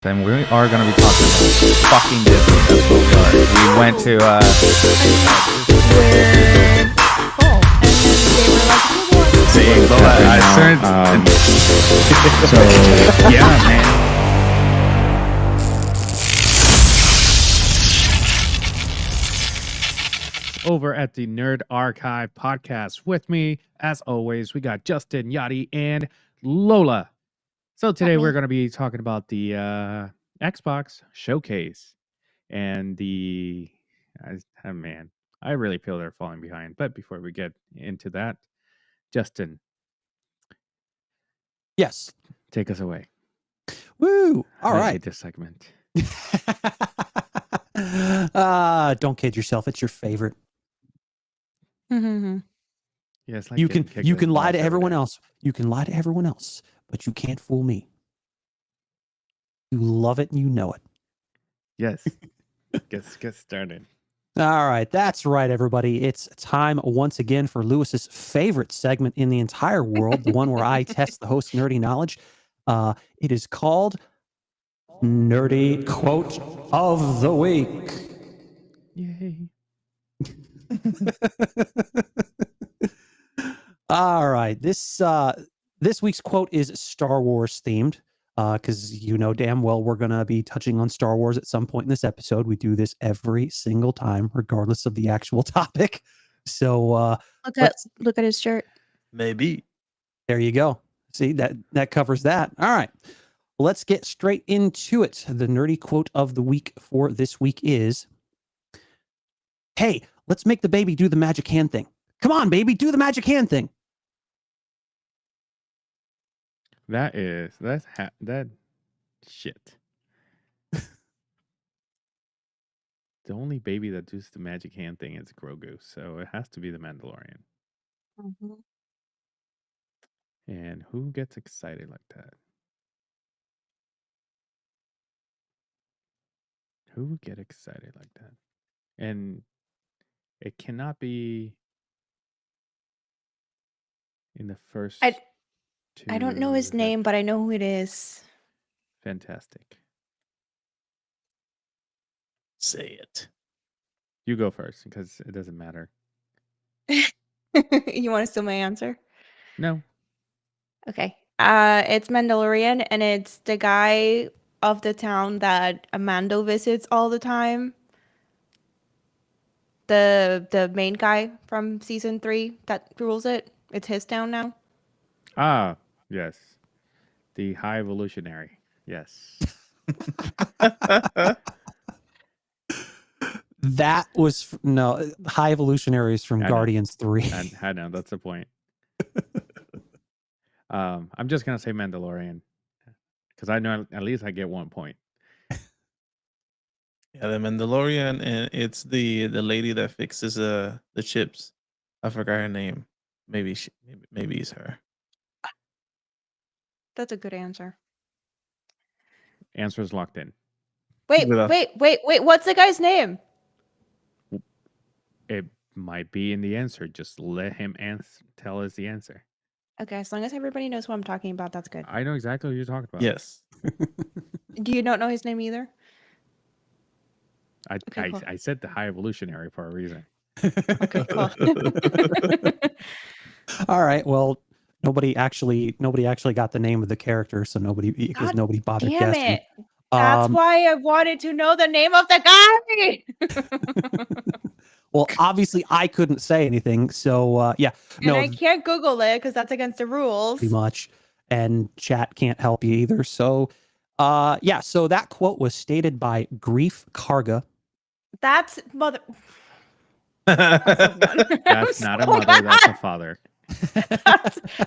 And we are going to be talking about fucking Disney. That's what we are. We went to We're full, and they were like, see, Lola, so yeah, man. Over at the Nerd Archive podcast with me, as always, we got Justin, Yachty, and Lola. So today we're going to be talking about the Xbox Showcase and the man, I really feel they're falling behind. But before we get into that, Justin, yes, take us away. Woo! All I right, hate this segment. Don't kid yourself. It's your favorite. Yeah, it's like you can lie to everyone else. You can lie to everyone else, but you can't fool me. You love it and you know it. Yes. Get started. All right, that's right, everybody. It's time once again for Lewis's favorite segment in the entire world, the one where I test the host's nerdy knowledge. It is called Nerdy Quote of the Week. Yay. All right, this week's quote is Star Wars themed. Because you know damn well we're going to be touching on Star Wars at some point in this episode. We do this every single time, regardless of the actual topic. So look at his shirt. Maybe. There you go. See, that covers that. All right. Let's get straight into it. The nerdy quote of the week for this week is, "Hey, let's make the baby do the magic hand thing. Come on, baby, do the magic hand thing." That shit. The only baby that does the magic hand thing is Grogu, so it has to be the Mandalorian. Mm-hmm. And who gets excited like that? Who would get excited like that? And it cannot be in the first I don't know his name, but I know who it is. Fantastic. Say it. You go first because it doesn't matter. You want to steal my answer? No. Okay. It's Mandalorian, and it's the guy of the town that Amando visits all the time. The main guy from season 3 that rules it. It's his town now. Ah, yes. The High Evolutionary. Yes. That was no High Evolutionaries from Guardians 3. I know, that's the point. I'm just gonna say Mandalorian because I know at least I get 1 point. Yeah, the Mandalorian, and it's the lady that fixes the chips. I forgot her name. Maybe it's her. That's a good answer. Answer is locked in. Wait. What's the guy's name? It might be in the answer. Just let him tell us the answer. Okay, as long as everybody knows who I'm talking about, that's good. I know exactly who you're talking about. Yes. Do you not know his name either? Cool. I said the High Evolutionary for a reason. Okay, cool. All right. Well, nobody actually got the name of the character, so nobody bothered Damn guessing. it. That's why I wanted to know the name of the guy. Well, obviously I couldn't say anything, so yeah. And I can't Google it because that's against the rules. Pretty much. And chat can't help you either. So yeah, so that quote was stated by Grief Karga. That's mother. That's not a mother, that's a father. I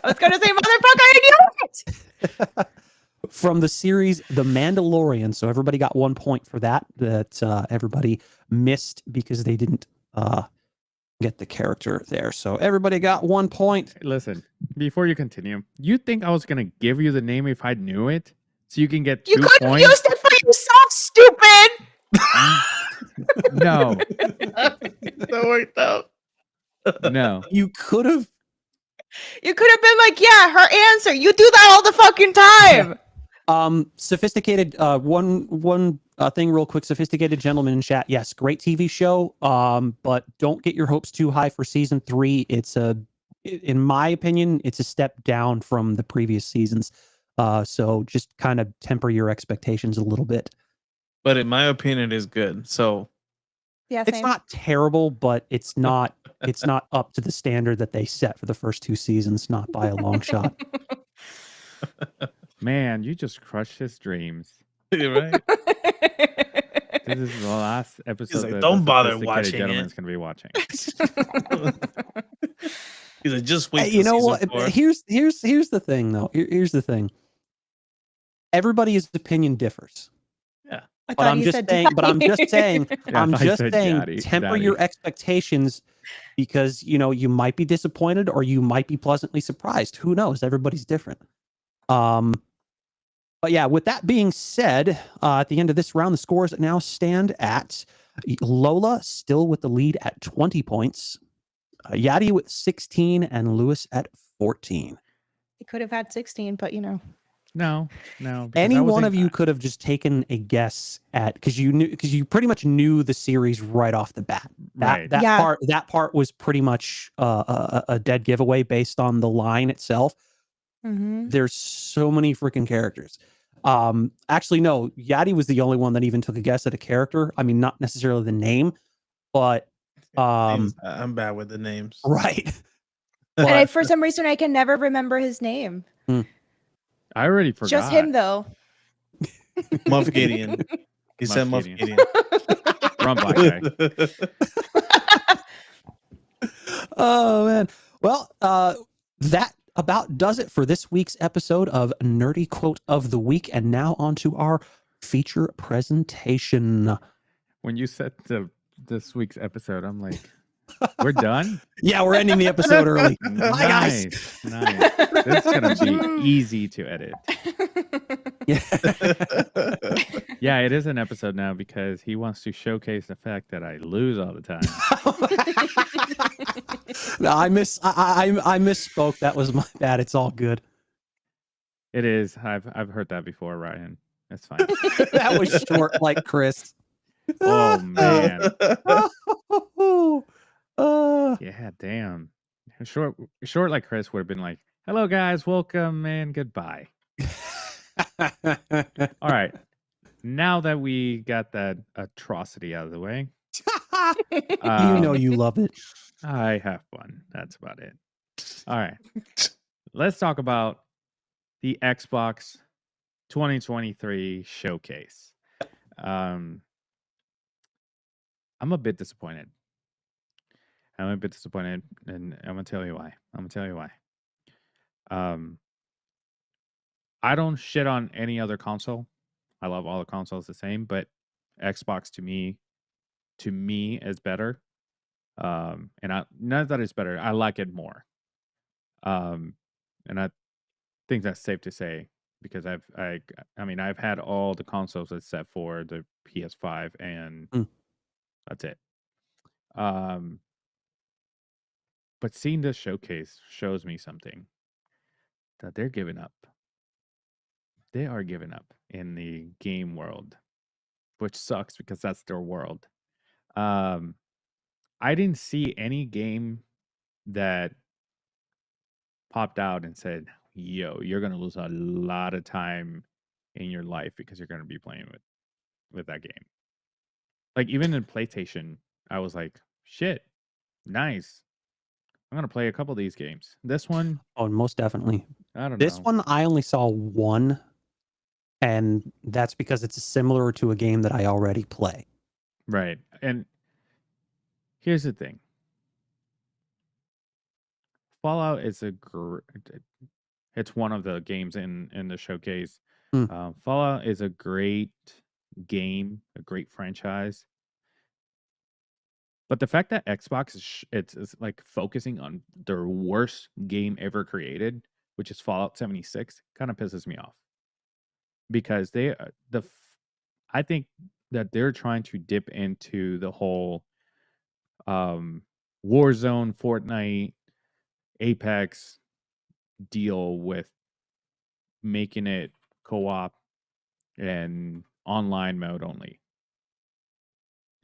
was gonna say motherfucker, I knew it! From the series The Mandalorian. So everybody got 1 point for that everybody missed because they didn't get the character there. So everybody got 1 point. Listen, before you continue, you think I was going to give you the name if I knew it? So you can get 2 points? You could have used it for yourself, stupid! No. That worked out. No. You could have. You could have been like, yeah, her answer. You do that all the fucking time. Sophisticated. One thing, real quick. Sophisticated gentleman in chat. Yes, great TV show. But don't get your hopes too high for season 3. In my opinion, it's a step down from the previous seasons. So just kind of temper your expectations a little bit. But in my opinion, it is good. So Yeah, It's same. not terrible, but it's not up to the standard that they set for the first 2 seasons, not by a long shot. Man, you just crushed his dreams. right. This is the last episode like, that "Don't the bother sophisticated watching gentleman it." is going to be watching. He's like, just wait. Hey, For you know season what? 4. Here's the thing, though. Here's the thing. Everybody's opinion differs. Yeah. I But thought I'm you just said saying. But I'm just saying. Yeah, I I'm thought you just said saying. daddy- Temper daddy. your expectations, because you might be disappointed or you might be pleasantly surprised. Who knows? Everybody's different. But yeah, with that being said, at the end of this round, the scores now stand at Lola still with the lead at 20 points, Yadi with 16, and Lewis at 14. He could have had 16, but No. because Any I one wasn't- of you could have just taken a guess at, because you pretty much knew the series right off the bat. Right. That part was pretty much a dead giveaway based on the line itself. Mhm. There's so many freaking characters. Actually, no, Yadi was the only one that even took a guess at a character. I mean, not necessarily the name, but I'm bad with the names. right. And for some reason, I can never remember his name. I already forgot. Just him, though. Muff Gideon. He said Muff Gideon. Gideon. Wrong black guy. Oh man. Well, that about does it for this week's episode of Nerdy Quote of the Week. And now on to our feature presentation. When you said this week's episode, I'm like, we're done? Yeah, we're ending the episode early. Bye, guys. Nice. This is going to be easy to edit. Yeah. Yeah, it is an episode now because he wants to showcase the fact that I lose all the time. No, I misspoke. That was my bad. It's all good. It is. I've heard that before, Ryan. That's fine. That was short like Chris. Oh man. Uh, Yeah, damn. Short like Chris would have been like, "Hello guys, welcome and goodbye." All right. Now that we got that atrocity out of the way, you love it. I have fun. That's about it. All right. Let's talk about the Xbox 2023 showcase. I'm a bit disappointed. And I'm gonna tell you why. I don't shit on any other console. I love all the consoles the same, but Xbox to me is better. And not that it's better. I like it more. And I think that's safe to say because I've had all the consoles except for the PS5 and that's it. But seeing this showcase shows me something that they're giving up. They are giving up in the game world, which sucks because that's their world. I didn't see any game that popped out and said, "Yo, you're gonna lose a lot of time in your life because you're gonna be playing with that game." Like even in PlayStation, I was like, "Shit, nice. I'm gonna play a couple of these games." This one, Oh, most definitely. I don't This know. one, I only saw one, and that's because it's similar to a game that I already play. Right. And here's the thing. Fallout is it's one of the games in the showcase. Fallout is a great game, a great franchise. But the fact that Xbox it's like focusing on their worst game ever created, which is Fallout 76, kind of pisses me off. Because I think that they're trying to dip into the whole Warzone, Fortnite, Apex deal with making it co-op and online mode only.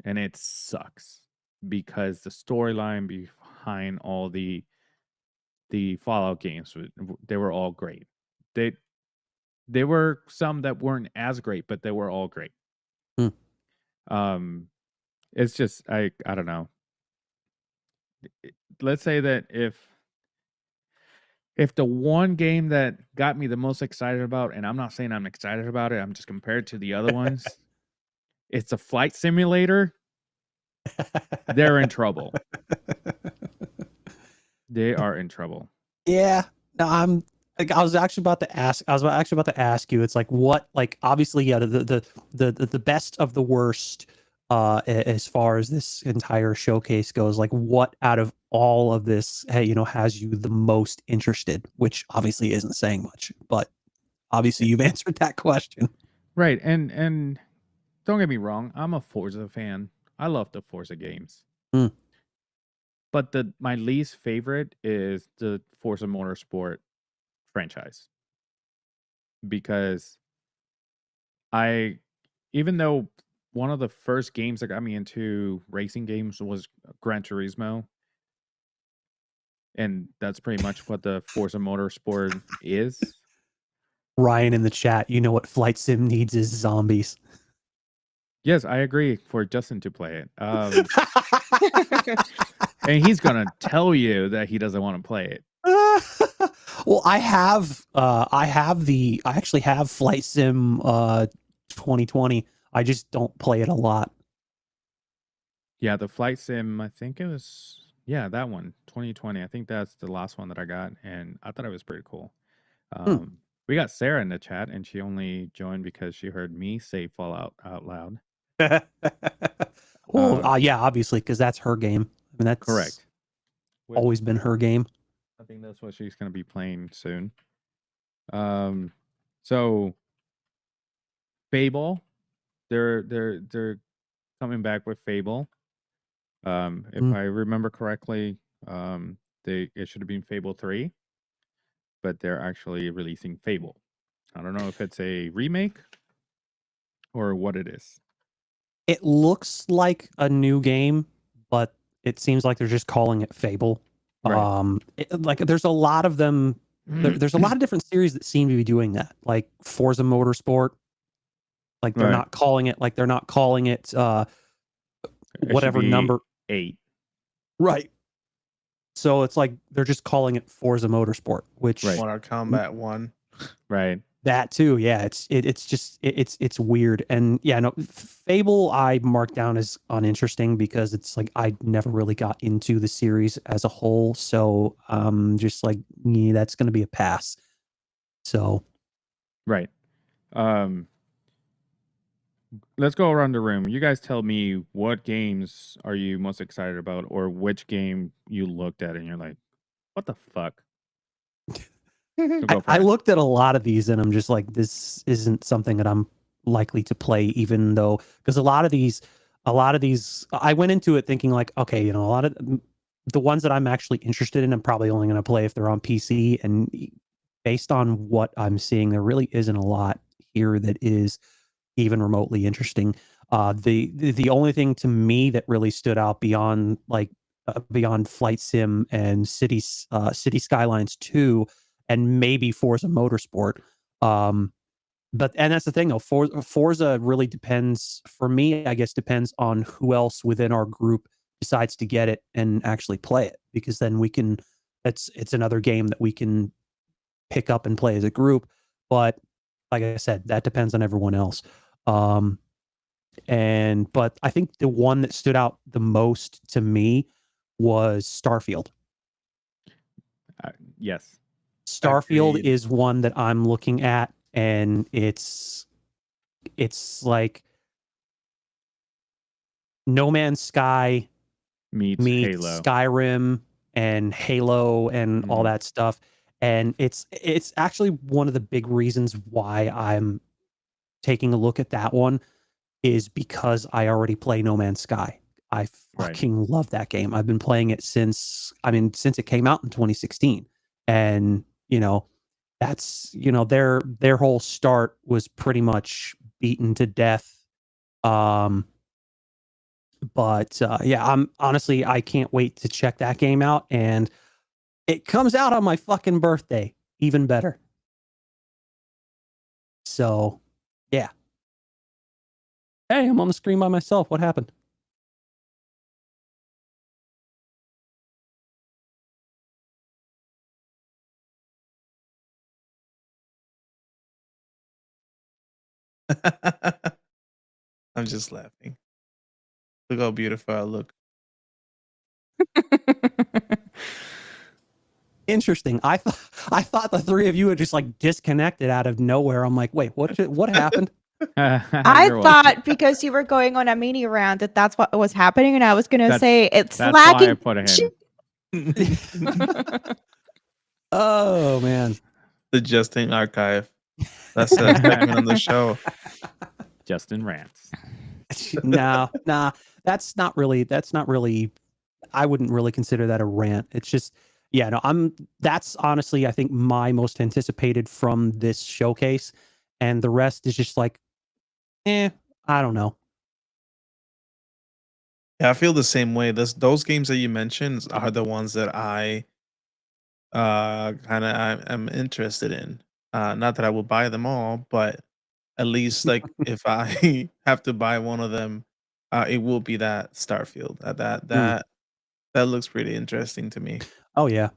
And it sucks because the storyline behind all the Fallout games, they were all great. They were some that weren't as great, but they were all great. Hmm. It's just I don't know. Let's say that if the one game that got me the most excited about, and I'm not saying I'm excited about it, I'm just compared to the other ones, it's a flight simulator, they're in trouble. They are in trouble. Yeah. No, I'm like I was actually about to ask. I was actually about to ask you. It's like what, like obviously, yeah, the best of the worst. As far as this entire showcase goes, like what out of all of this, hey, has you the most interested? Which obviously isn't saying much, but obviously you've answered that question. Right. And don't get me wrong, I'm a Forza fan. I love the Forza games. Hmm. But my least favorite is the Forza Motorsport franchise. Because even though one of the first games that got me into racing games was Gran Turismo, and that's pretty much what the Forza Motorsport is. Ryan in the chat, you know what Flight Sim needs is zombies. Yes, I agree for Justin to play it. And he's gonna tell you that he doesn't want to play it. Well, I actually have Flight Sim 2020. I just don't play it a lot. Yeah, the Flight Sim, I think it was, that one, 2020. I think that's the last one that I got, and I thought it was pretty cool. We got Sarah in the chat, and she only joined because she heard me say Fallout out loud. Well, yeah, obviously, because that's her game. I mean, that's correct. Always been her game. I think that's what she's going to be playing soon. So Fable, they're coming back with Fable. If I remember correctly, it should have been Fable 3, but they're actually releasing Fable. I don't know if it's a remake or what it is. It looks like a new game, but it seems like they're just calling it Fable. Right. Like there's a lot of them. There's a lot of different series that seem to be doing that, like Forza Motorsport. Like they're not calling it whatever number 8. Right. So it's like they're just calling it Forza Motorsport, which Mortal Kombat 1. Right. That too, yeah. It's weird, and yeah, no. Fable I marked down as uninteresting because it's like I never really got into the series as a whole, so just like that's going to be a pass. So, right. Let's go around the room. You guys tell me what games are you most excited about, or which game you looked at and you're like, "What the fuck?" I looked at a lot of these and I'm just like, this isn't something that I'm likely to play, even though, because a lot of these, I went into it thinking like, okay, a lot of the ones that I'm actually interested in, I'm probably only going to play if they're on PC. And based on what I'm seeing, there really isn't a lot here that is even remotely interesting. The only thing to me that really stood out beyond Flight Sim and City Skylines 2 and maybe Forza Motorsport. And that's the thing though. Forza really depends, for me, I guess, depends on who else within our group decides to get it and actually play it, because then it's another game that we can pick up and play as a group. But like I said, that depends on everyone else. But I think the one that stood out the most to me was Starfield. Yes. Starfield is one that I'm looking at, and it's like No Man's Sky meets Halo. Skyrim and Halo and all that stuff. And it's actually one of the big reasons why I'm taking a look at that one is because I already play No Man's Sky. I fucking love that game. I've been playing it since it came out in 2016. And, that's, their whole start was pretty much beaten to death. But yeah, I can't wait to check that game out, and it comes out on my fucking birthday. Even better. So, yeah. Hey, I'm on the screen by myself. What happened? I'm just laughing. Look how beautiful I look. Interesting. I thought the three of you had just like disconnected out of nowhere. I'm like, wait, what happened? I You're welcome. thought because you were going on a mini rant that that's what was happening, and I was gonna That's- say it's That's why I lagging. put it in. Oh man. The Justin archive. That's a segment on the show. Justin rants. Nah. That's not really I wouldn't really consider that a rant. It's just, yeah, no, that's honestly, I think, my most anticipated from this showcase. And the rest is just like, I don't know. Yeah, I feel the same way. Those games that you mentioned are the ones that I kind of I'm interested in. Not that I will buy them all, but at least like if I have to buy one of them, it will be that Starfield. That looks pretty interesting to me. Oh, yeah.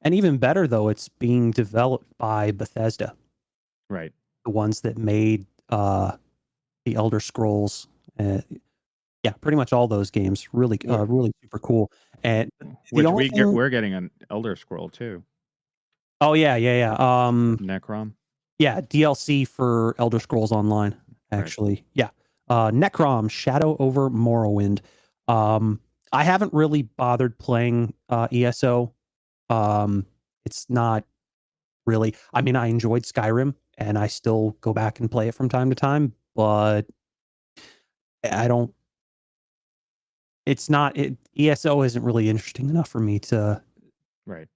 And even better, though, it's being developed by Bethesda, Right. the ones that made the Elder Scrolls. Yeah, pretty much all those games. Really, really super cool. And Which only thing, we're getting an Elder Scroll too. oh yeah. Necrom. Yeah, DLC for Elder Scrolls Online, actually. Right. Yeah. Necrom, Shadow over Morrowind. I haven't really bothered playing ESO. It's not really, I mean, I enjoyed Skyrim and I still go back and play it from time to time, but I don't, ESO isn't really interesting enough for me to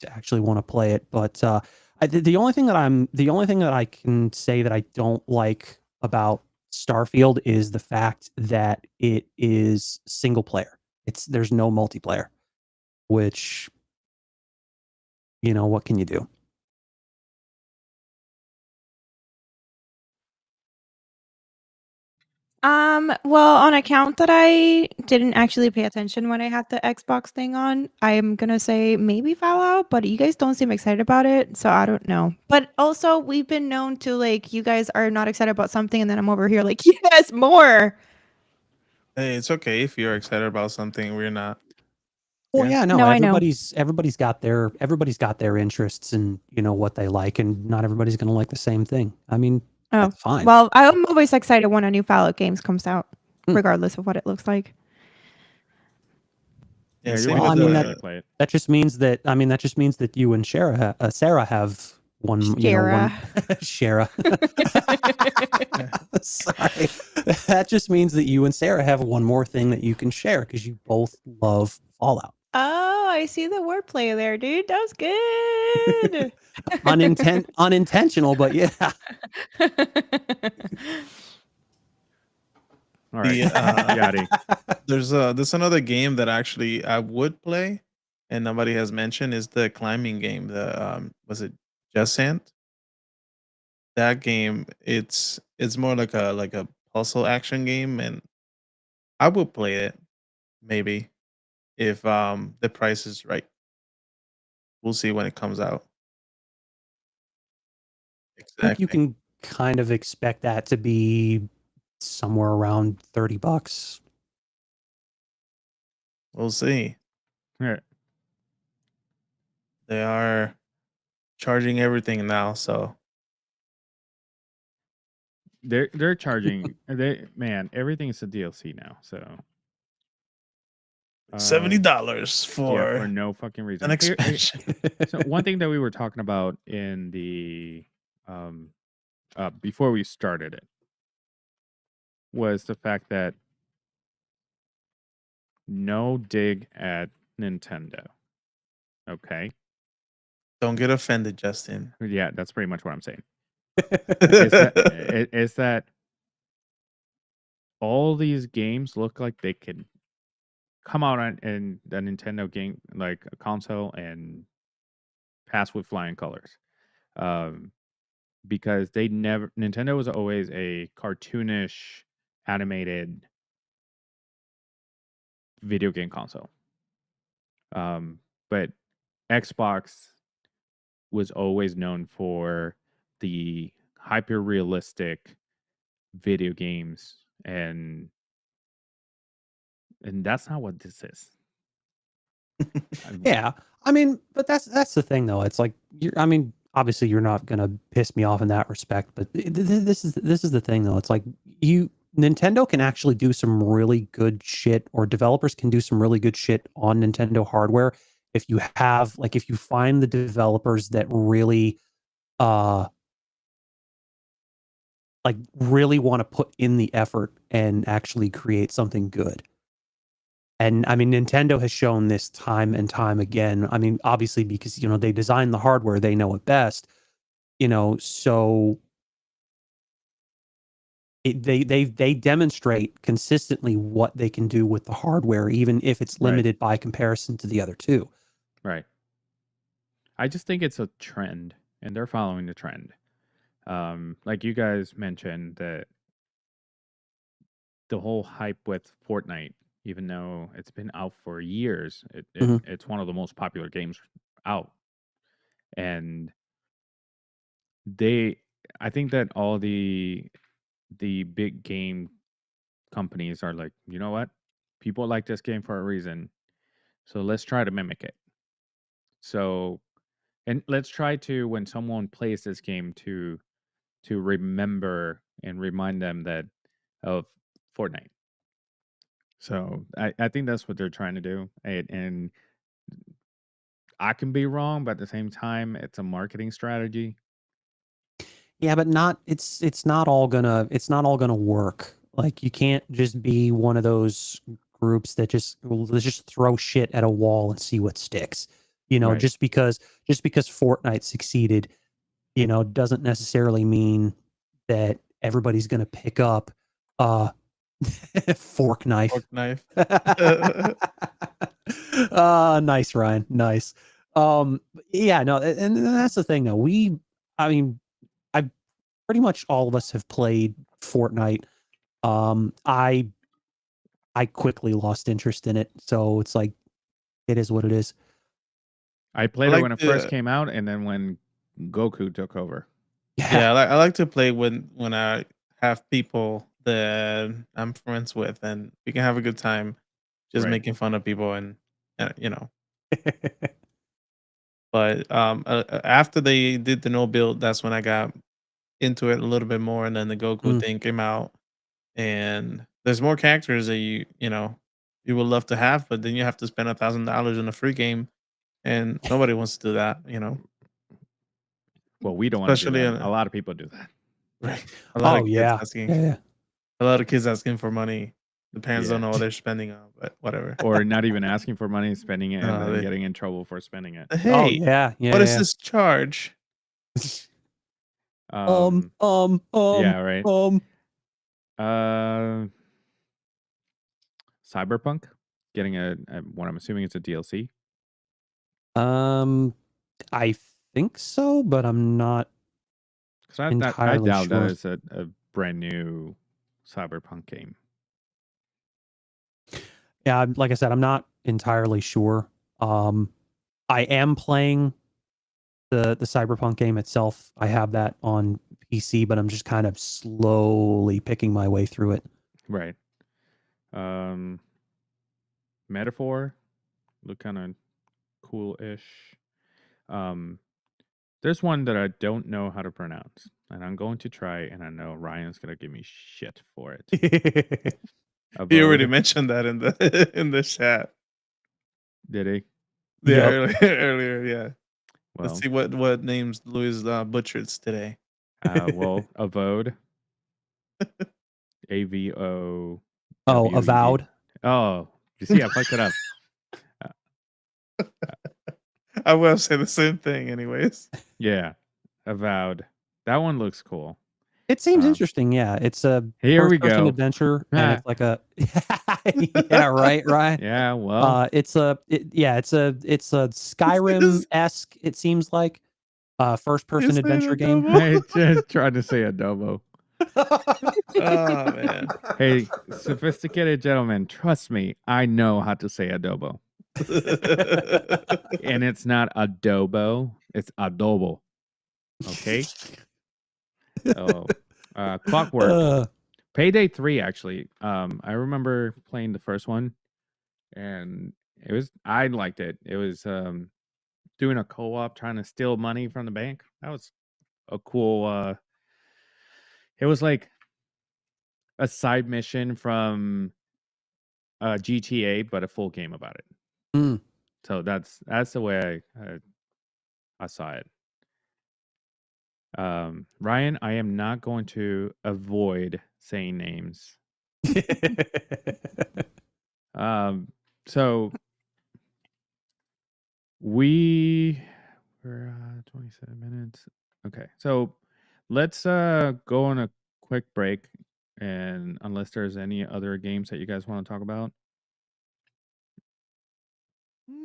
actually want to play it. But the only thing that I can say that I don't like about Starfield is the fact that it is single player. There's no multiplayer, which, what can you do? Well, on account that I didn't actually pay attention when I had the Xbox thing on, I'm gonna say maybe Fallout, but you guys don't seem excited about it, so I don't know. But also, we've been known to like you guys are not excited about something, and then I'm over here like, yes, more. Hey, it's okay if you're excited about something. We're not. Well, yeah, no, No, I know. everybody's got their interests and what they like, and not everybody's going to like the same thing. I mean, that's fine. Well, I'm always excited when a new Fallout games comes out, regardless of what it looks like. Yeah, well, I mean play it. that just means that you and Sarah have one, Shara. Sorry. That just means that you and Sarah have one more thing that you can share because you both love Fallout. Oh, I see the wordplay there, dude. That was good. Unintentional, but yeah. All right. Yachty. There's another game that actually I would play, and nobody has mentioned is the climbing game. The was it Descent? That game, it's more like a puzzle action game, and I would play it maybe if the price is right. We'll see when it comes out. I think you Exactly. can kind of expect that to be somewhere around $30. We'll see. Yeah. They are charging everything now, so They're charging everything's a DLC now, so $70 for for no fucking reason. an expansion. So one thing that we were talking about in the before we started it was the fact that no dig at Nintendo. Okay. Don't get offended, Justin. Yeah, that's pretty much what I'm saying. is that all these games look like they can come out on in the Nintendo game, like a console, and pass with flying colors. Um, because Nintendo was always a cartoonish animated video game console. But Xbox was always known for the hyper realistic video games, and that's not what this is. Yeah, I mean, but that's the thing though. It's like I mean, obviously you're not gonna piss me off in that respect, but this is the thing though. It's like Nintendo can actually do some really good shit, or developers can do some really good shit on Nintendo hardware if you have if you find the developers that really uh really want to put in the effort and actually create something good. And I mean, Nintendo has shown this time and time again. I mean, obviously, because they design the hardware, they know it best. So they demonstrate consistently what they can do with the hardware, even if it's Right. limited by comparison to the other two. Right. I just think it's a trend, and they're following the trend. Like you guys mentioned that the whole hype with Fortnite, even though it's been out for years, Mhm. it's one of the most popular games out. And I think that all the big game companies are like, you know what? People like this game for a reason. So let's try to mimic it. So, and let's try to, when someone plays this game, to remember and remind them that of Fortnite. So I think that's what they're trying to do. And I can be wrong, but at the same time, it's a marketing strategy. Yeah, but it's not all gonna work. Like you can't just be one of those groups that let's just throw shit at a wall and see what sticks. Right. Just because Fortnite succeeded, doesn't necessarily mean that everybody's gonna pick up fork knife. Fork knife. Nice, Ryan. Nice. Yeah, no, and that's the thing though. I mean, I pretty much all of us have played Fortnite. I quickly lost interest in it, so it's like it is what it is. I I played it like when it first to came out, and then when Goku took over. yeah, I like to play when I have people that I'm friends with, and we can have a good time just Right. making fun of people and But after they did the no build, that's when I got into it a little bit more, and then the Goku Mm. thing came out, and there's more characters that you would love to have, but then you have to spend $1,000 in a free game, and nobody wants to do that. Well, we don't want to do Especially that. A lot of people do that. right, a lot Oh of kids yeah. asking, Yeah. a lot of kids asking for money. The parents Yeah. don't know what they're spending on, but whatever. Or not even asking for money, spending it, and then They, getting in trouble for spending it. Oh hey, yeah. Yeah. what is Yeah. this charge? Um, yeah, right. um. Uh, Cyberpunk getting what I'm assuming is a DLC. I think so, but I'm not Because I entirely doubt that sure. is a brand new Cyberpunk game. Yeah, like I said, I'm not entirely sure. I am playing the Cyberpunk game itself. I have that on PC, but I'm just kind of slowly picking my way through it. Right. Metaphor look kind of cool-ish. There's one that I don't know how to pronounce, and I'm going to try, and I know Ryan's gonna give me shit for it. He already Abode. mentioned that in the in the chat. Did he? Yeah, Yep. earlier, yeah. Let's Well, see what names Louis butchered today. well, Avode. AVO. Oh, Avowed. Oh, you see, I fucked it up. I will say the same thing, anyways. Yeah, Avowed. That one looks cool. It seems Um, interesting. Yeah, it's a Here we first-person go. adventure, and it's like a yeah, right. Yeah, well, It's a Skyrim-esque. It seems like first-person adventure game. I just tried to say adobo. Oh man. Hey, sophisticated gentlemen, trust me, I know how to say adobo. And it's not adobo, it's adobo. Okay? Oh, Clockwork. Payday 3, actually. I remember playing the first one, and I liked it. It was doing a co-op trying to steal money from the bank. That was a cool it was like a side mission from GTA, but a full game about it. Mm. So that's the way I saw it. Ryan, I am not going to avoid saying names. So we're 27 minutes. Okay, so let's go on a quick break, and unless there's any other games that you guys want to talk about.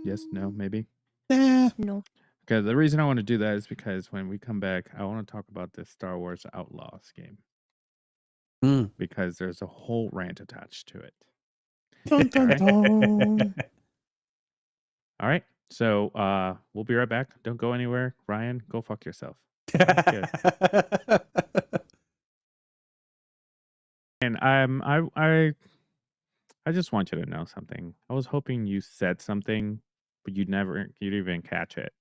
Yes, no, maybe. No. Because the reason I want to do that is because when we come back, I want to talk about this Star Wars Outlaws game. Mm. Because there's a whole rant attached to it. Dun, dun, dun. All right. So we'll be right back. Don't go anywhere. Ryan, go fuck yourself. And I just want you to know something. I was hoping you said something, but you didn't even catch it.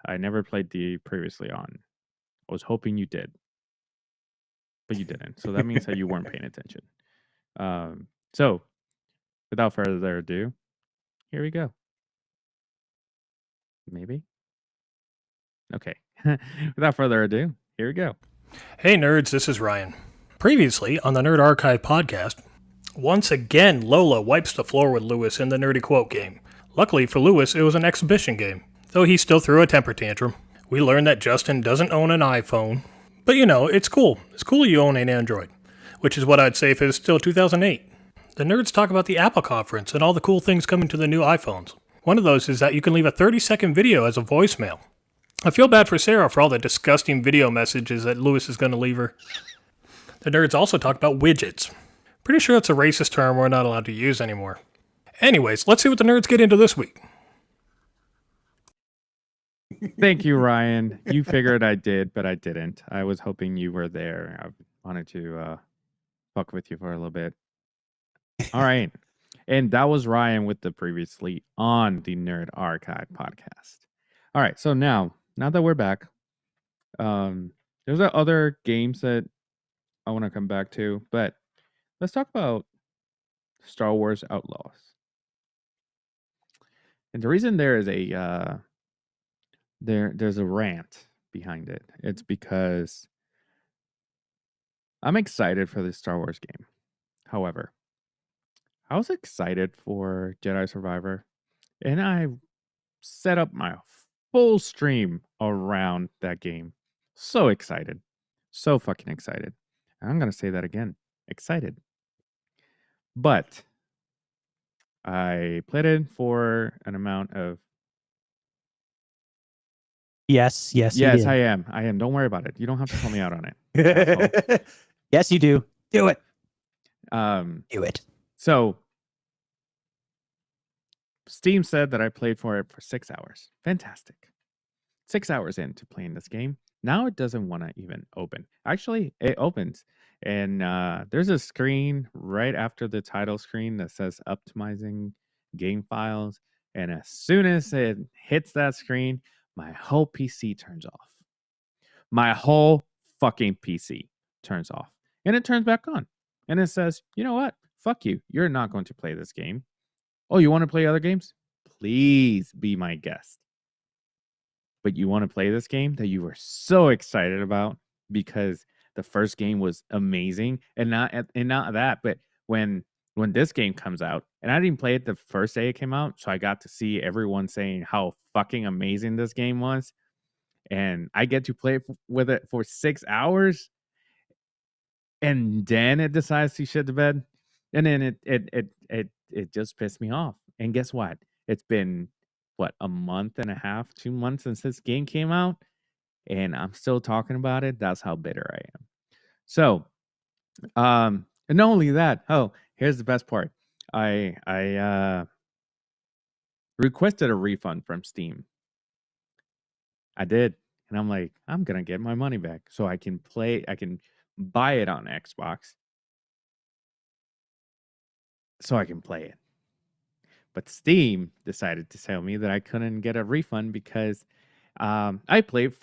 I never played the previously on. I was hoping you did, but you didn't. So that means that you weren't paying attention. So without further ado, here we go. Maybe. Okay. Without further ado, here we go. Hey nerds, this is Ryan. Previously on the Nerd Archive podcast, once again Lola wipes the floor with Lewis in the Nerdy Quote game. Luckily for Lewis, it was an exhibition game, though he still threw a temper tantrum. We learned that Justin doesn't own an iPhone, but you know, it's cool. It's cool you own an Android, which is what I'd say if it was still 2008. The nerds talk about the Apple conference and all the cool things coming to the new iPhones. One of those is that you can leave a 30-second video as a voicemail. I feel bad for Sarah for all the disgusting video messages that Lewis is going to leave her. The nerds also talk about widgets. Pretty sure it's a racist term we're not allowed to use anymore. Anyways, let's see what the nerds get into this week. Thank you, Ryan. You figured I did, but I didn't. I was hoping you were there. I wanted to fuck with you for a little bit. All right. And that was Ryan with the previously on the Nerd Archive podcast. All right. So now that we're back, there's other games that I want to come back to, but let's talk about Star Wars Outlaws. And the reason there is there's a rant behind it. It's because I'm excited for this Star Wars game. However, I was excited for Jedi Survivor, and I set up my full stream around that game. So excited. So fucking excited. And I'm going to say that again. Excited. But I played it for an amount of... Yes, you Yes, did. I am. Don't worry about it. You don't have to call me out on it. Yes, you do. Do it. Do it. So Steam said that I played for it for 6 hours. Fantastic. 6 hours into playing this game. Now it doesn't want to even open. Actually, it opens. And there's a screen right after the title screen that says optimizing game files. And as soon as it hits that screen, my whole PC turns off. My whole fucking PC turns off. And it turns back on. And it says, you know what? Fuck you. You're not going to play this game. Oh, you want to play other games? Please be my guest. But you want to play this game that you were so excited about because the first game was amazing, and not that, but when this game comes out, and I didn't play it the first day it came out, so I got to see everyone saying how fucking amazing this game was, and I get to play with it for 6 hours. and then it decides to shit the bed, and then it just pissed me off. And guess what? It's been what, a month and a half, 2 months since this game came out, and I'm still talking about it. That's how bitter I am. So, and not only that. Oh, here's the best part. I requested a refund from Steam. I did, and I'm like, I'm gonna get my money back so I can play. I can buy it on Xbox so I can play it. But Steam decided to tell me that I couldn't get a refund because I played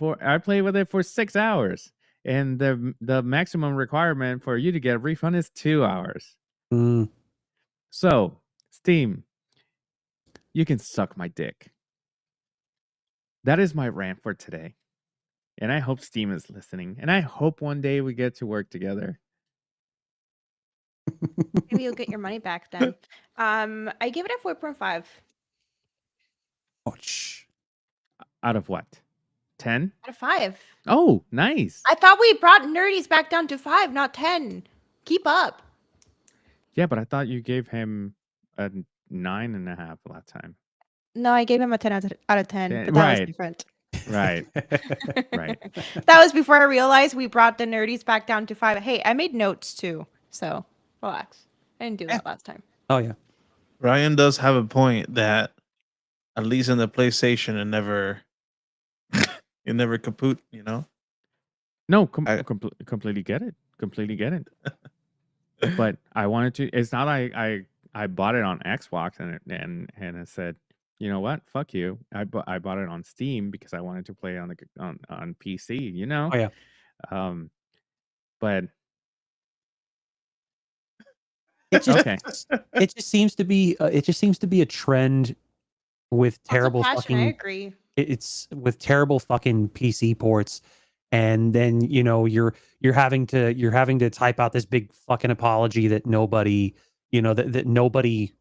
with it for 6 hours, and the maximum requirement for you to get a refund is 2 hours. Mm. So Steam, you can suck my dick. That is my rant for today, and I hope Steam is listening, and I hope one day we get to work together. Maybe you'll get your money back then. I give it a 4.5 Ouch. Out of what? 10? out of 5. Oh, nice. I thought we brought nerdies back down to 5, not 10. Keep up. Yeah, but I thought you gave him a 9.5 last time. No, I gave him a 10 out of 10, Yeah, but that was right. different. Right. Right. That was before I realized we brought the nerdies back down to 5. Hey, I made notes too, so relax. I didn't do that last time. Oh yeah. Ryan does have a point that at least in the PlayStation it never kaput, you know? No, I- completely get it. Completely get it. But I wanted to. It's not I bought it on Xbox and I said, you know what? Fuck you. I bought it on Steam because I wanted to play on PC. You know. Oh yeah. But It just okay. it just seems to be a trend with terrible Lots of passion, I fucking agree. it's with terrible fucking PC ports, and then you're having to type out this big fucking apology that nobody that nobody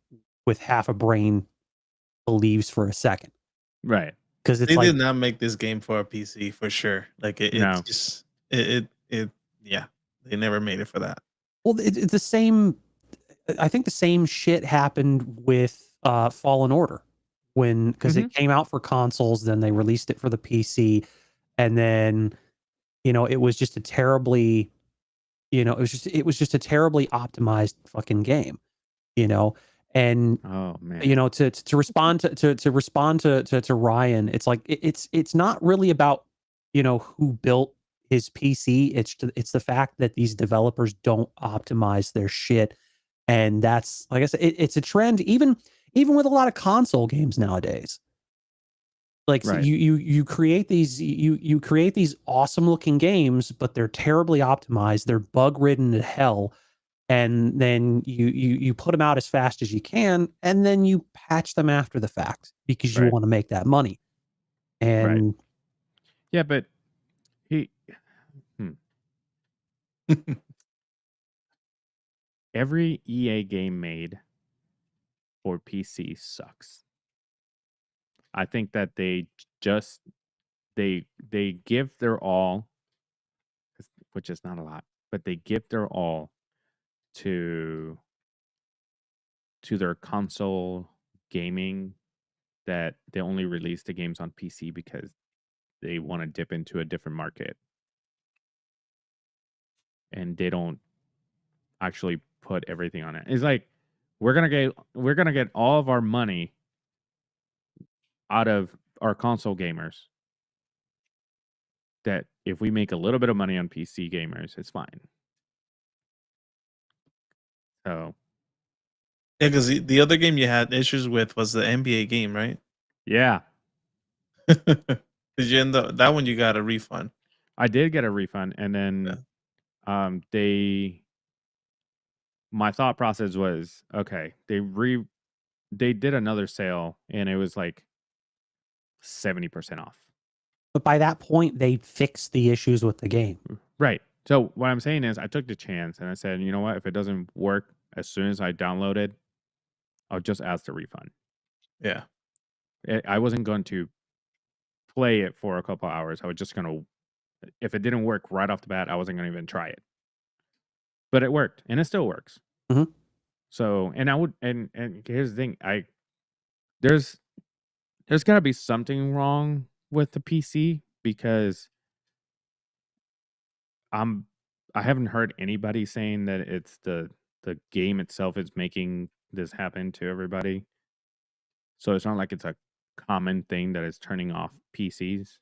with half a brain believes for a second, Right. because it's They like did not make this game for a PC for sure. Like it's No. just it yeah. They never made it for that. well it's the same. I think the same shit happened with Fallen Order because it came out for consoles, then they released it for the PC, and then it was just a terribly it was just a terribly optimized fucking game, and Oh man. to respond to Ryan, it's like it's not really about who built his PC. It's the fact that these developers don't optimize their shit, and that's, like I said, it's a trend even with a lot of console games nowadays. Like, so Right. you create these awesome looking games, but they're terribly optimized. They're bug ridden to hell, and then you put them out as fast as you can, and then you patch them after the fact because you Right. want to make that money. And Yeah, but every EA game made for PC sucks. I think that they just they give their all, which is not a lot, but they give their all to their console gaming, that they only release the games on PC because they want to dip into a different market, and they don't actually put everything on it. It's like we're gonna get all of our money out of our console gamers, that if we make a little bit of money on PC gamers, it's fine. So Yeah, because the other game you had issues with was the NBA game, right? yeah, Did you end up that one? You got a refund. I did get a refund, and then my thought process was, okay, they did another sale, and it was like 70% off. but by that point, they fixed the issues with the game. Right. So what I'm saying is, I took the chance and I said, you know what? If it doesn't work as soon as I download it, I'll just ask the refund. Yeah. I wasn't going to play it for a couple hours. I was just going to, if it didn't work right off the bat, I wasn't going to even try it. but it worked, and it still works. Mhm. So, and I would, and here's the thing, there's got to be something wrong with the PC because I haven't heard anybody saying that it's the game itself is making this happen to everybody. So it's not like it's a common thing that is turning off PCs.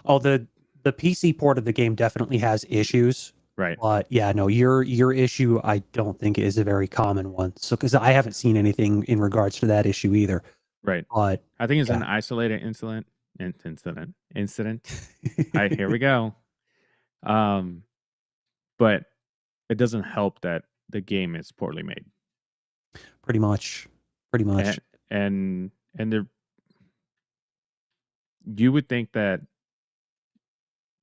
Oh, the PC port of the game definitely has issues. Right. But yeah, no, your issue I don't think is a very common one. So because I haven't seen anything in regards to that issue either. Right. But I think it's yeah. an isolated incident. Here we go. But it doesn't help that the game is poorly made. Pretty much. And there, you would think that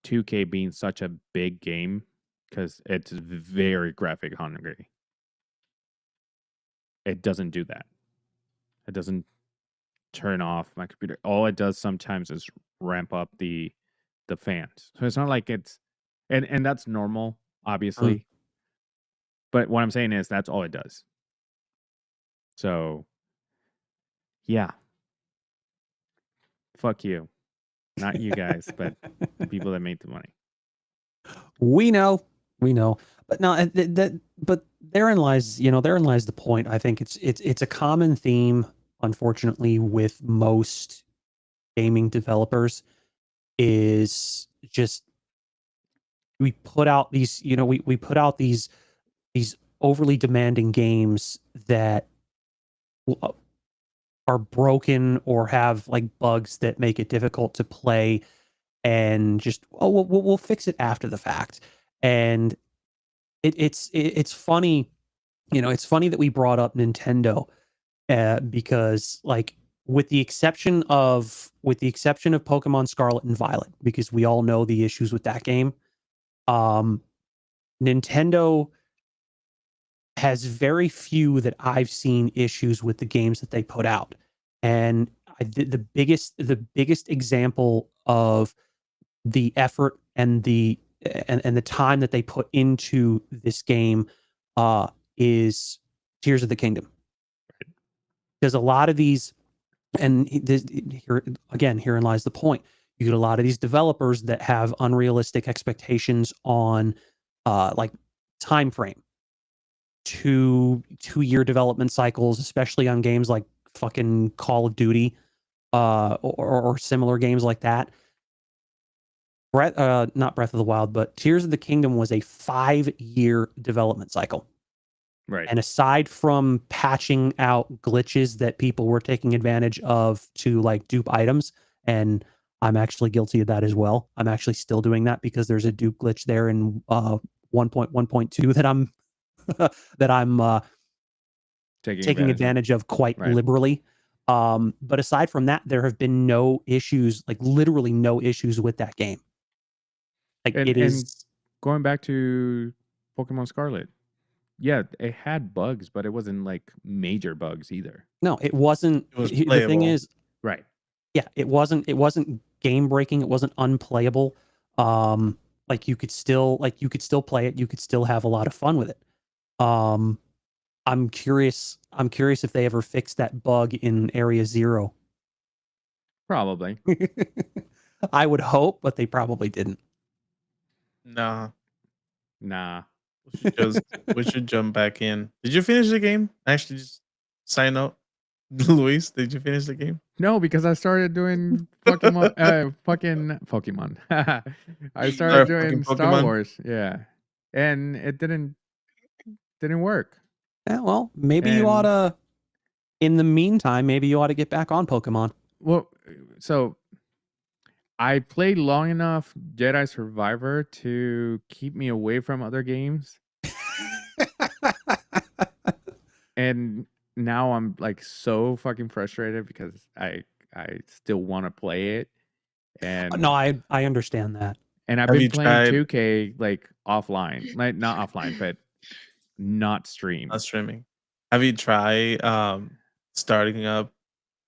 2K being such a big game, because it's very graphic hungry, it doesn't do that. It doesn't turn off my computer. All it does sometimes is ramp up the fans. So it's not like it's, and that's normal, obviously. But what I'm saying is that's all it does. So yeah. Fuck you. Not you guys, but the people that made the money. We know. But no, but therein lies the point. I think it's a common theme, unfortunately, with most gaming developers is just we put out these, we put out these overly demanding games that are broken or have like bugs that make it difficult to play, and just we'll fix it after the fact. And it's funny, it's funny that we brought up Nintendo, because like with the exception of Pokemon Scarlet and Violet, because we all know the issues with that game, Nintendo has very few that I've seen issues with the games that they put out. And the biggest example of the effort and the time that they put into this game is Tears of the Kingdom. Because a lot of these, and herein lies the point. You get a lot of these developers that have unrealistic expectations on like time frame, 2-year development cycles, especially on games like fucking Call of Duty, or similar games like that. Not Breath of the Wild, but Tears of the Kingdom was a 5-year development cycle. Right. And aside from patching out glitches that people were taking advantage of to like dupe items, and I'm actually guilty of that as well. I'm actually still doing that because there's a dupe glitch there in 1.1.2 that I'm taking advantage of quite liberally. But aside from that, there have been no issues, like literally no issues with that game. Like and going back to Pokemon Scarlet. Yeah, it had bugs, but it wasn't like major bugs either. No, it wasn't. It was The playable. thing is, right. Yeah, it wasn't game breaking. It wasn't unplayable. Like you could still play it. You could still have a lot of fun with it. I'm curious if they ever fixed that bug in Area 0. Probably. I would hope, but they probably didn't. Nah. We should jump back in. Did you finish the game? Actually, just sign up. Luis, did you finish the game? No, because I started doing Pokemon. Fucking Pokemon. I started doing Star Wars. Yeah, and it didn't work. Yeah, well, maybe you ought to. In the meantime, maybe you ought to get back on Pokemon. Well, so I played long enough Jedi Survivor to keep me away from other games. And now I'm like so fucking frustrated because I still want to play it. And no, I understand that. And I've been playing 2K like offline. Like not offline, but not streamed. Not streaming. Have you tried starting up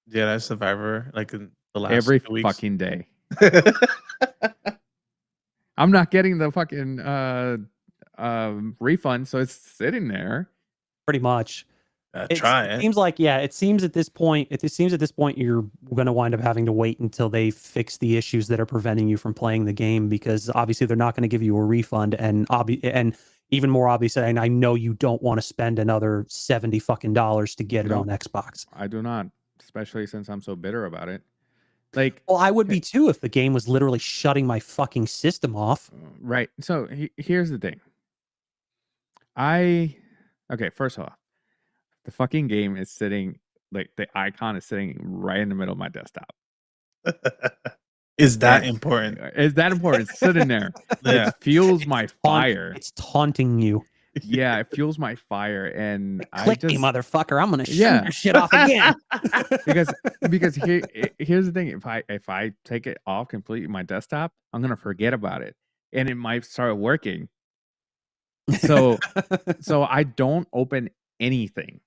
Jedi Survivor like in the last every 2 weeks? Fucking day? I'm not getting the fucking refund, so it's sitting there. Pretty much. Try It it. seems like, yeah, it seems at this point you're going to wind up having to wait until they fix the issues that are preventing you from playing the game, because obviously they're not going to give you a refund, and even more obvious, and I know you don't want to spend another $70 fucking to get it on Nope. Xbox. I do not, especially since I'm so bitter about it. Like, Well, I would be too if the game was literally shutting my fucking system off. right. So here's the thing. Okay, first off, the fucking game is sitting, like, the icon is sitting right in the middle of my desktop. Is that important? Is that important? It's sitting there. Yeah. It fuels my fire. It's taunting you. Yeah, it fuels my fire, and I Click just me, motherfucker! I'm gonna shut Yeah. your shit off again. because here's the thing: if I take it off completely my desktop, I'm gonna forget about it, and it might start working. So I don't open anything.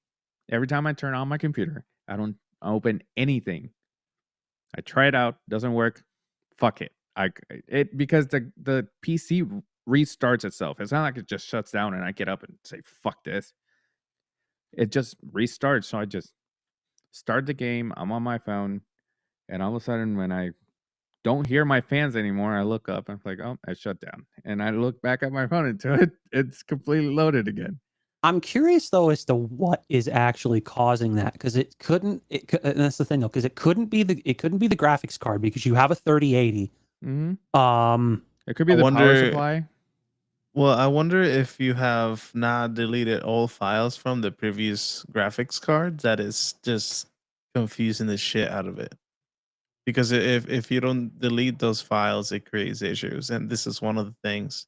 Every time I turn on my computer, I don't open anything. I try it out, doesn't work. Fuck it. Because the PC restarts itself. It's not like it just shuts down and I get up and say fuck this. It just restarts. So I just start the game. I'm on my phone, and all of a sudden, when I don't hear my fans anymore, I look up and I'm like, oh, it shut down. And I look back at my phone until it's completely loaded again. I'm curious though as to what is actually causing that, because and that's the thing though, because it couldn't be the graphics card, because you have a 3080. Mm-hmm. It could be I the power wonder- supply. Well, I wonder if you have not deleted all files from the previous graphics card. That is just confusing the shit out of it. Because if you don't delete those files, it creates issues, and this is one of the things.